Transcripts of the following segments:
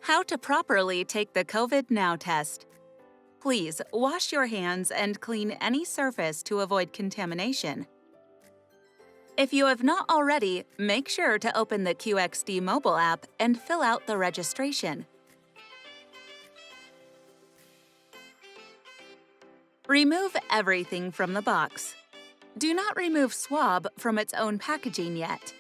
How to properly take the CovidNow test. Please wash your hands and clean any surface to avoid contamination. If you have not already, make sure to open the QXD mobile app and fill out the registration. Remove everything from the box. Do not remove swab from its own packaging yet.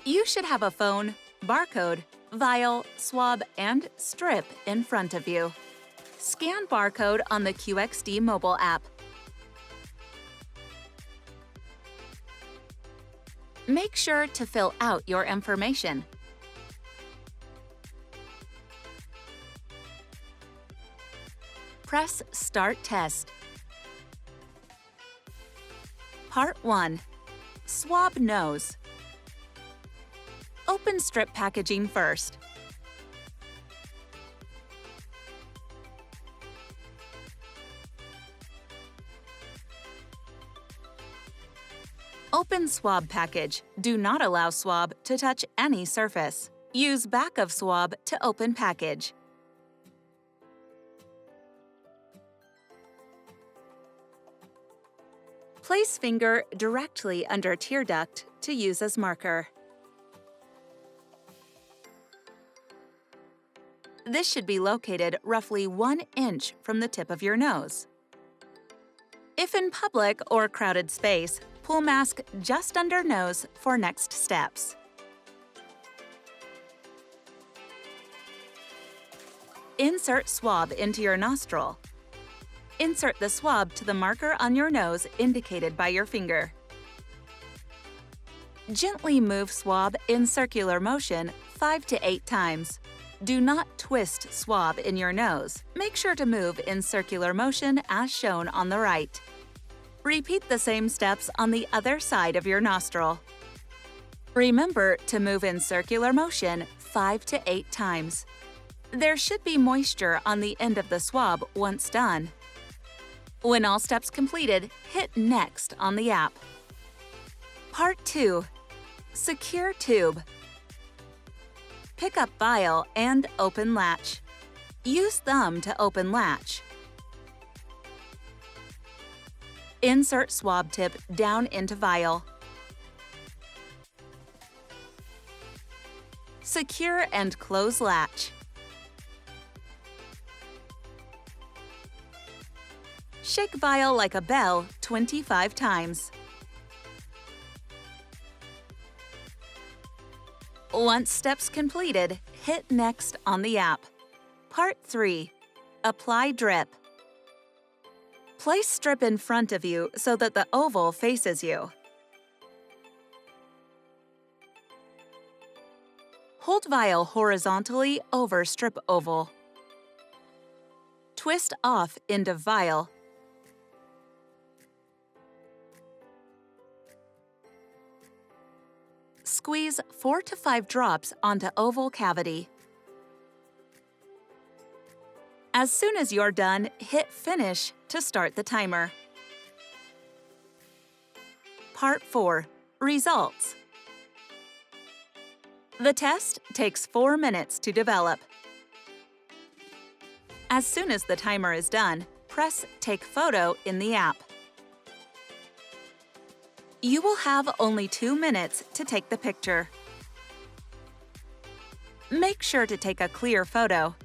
You should have a phone, barcode, vial, swab, and strip in front of you. Scan barcode on the QXD mobile app. Make sure to fill out your information. Press Start Test. Part 1. Swab nose. Open strip packaging first. Open swab package. Do not allow swab to touch any surface. Use back of swab to open package. Place finger directly under tear duct to use as marker. This should be located roughly 1 inch from the tip of your nose. If in public or crowded space, pull mask just under nose for next steps. Insert swab into your nostril. Insert the swab to the marker on your nose indicated by your finger. Gently move swab in circular motion 5 to 8 times. Do not twist swab in your nose. Make sure to move in circular motion as shown on the right. Repeat the same steps on the other side of your nostril. Remember to move in circular motion 5 to 8 times. There should be moisture on the end of the swab once done. When all steps completed, hit Next on the app. Part 2. Secure tube. Pick up vial and open latch. Use thumb to open latch. Insert swab tip down into vial. Secure and close latch. Shake vial like a bell 25 times. Once steps completed, hit Next on the app. Part 3. Apply drip. Place strip in front of you so that the oval faces you. Hold vial horizontally over strip oval. Twist off end of vial. Squeeze 4 to 5 drops onto oval cavity. As soon as you're done, hit Finish to start the timer. Part 4. Results. The test takes 4 minutes to develop. As soon as the timer is done, press Take Photo in the app. You will have only 2 minutes to take the picture. Make sure to take a clear photo.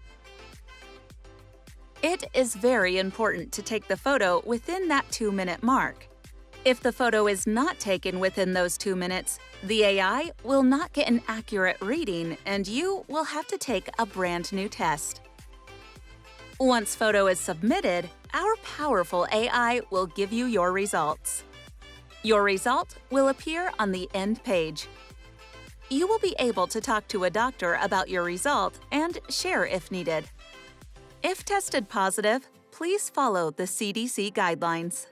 It is very important to take the photo within that 2-minute mark. If the photo is not taken within those 2 minutes, the AI will not get an accurate reading and you will have to take a brand new test. Once photo is submitted, our powerful AI will give you your results. Your result will appear on the end page. You will be able to talk to a doctor about your result and share if needed. If tested positive, please follow the CDC guidelines.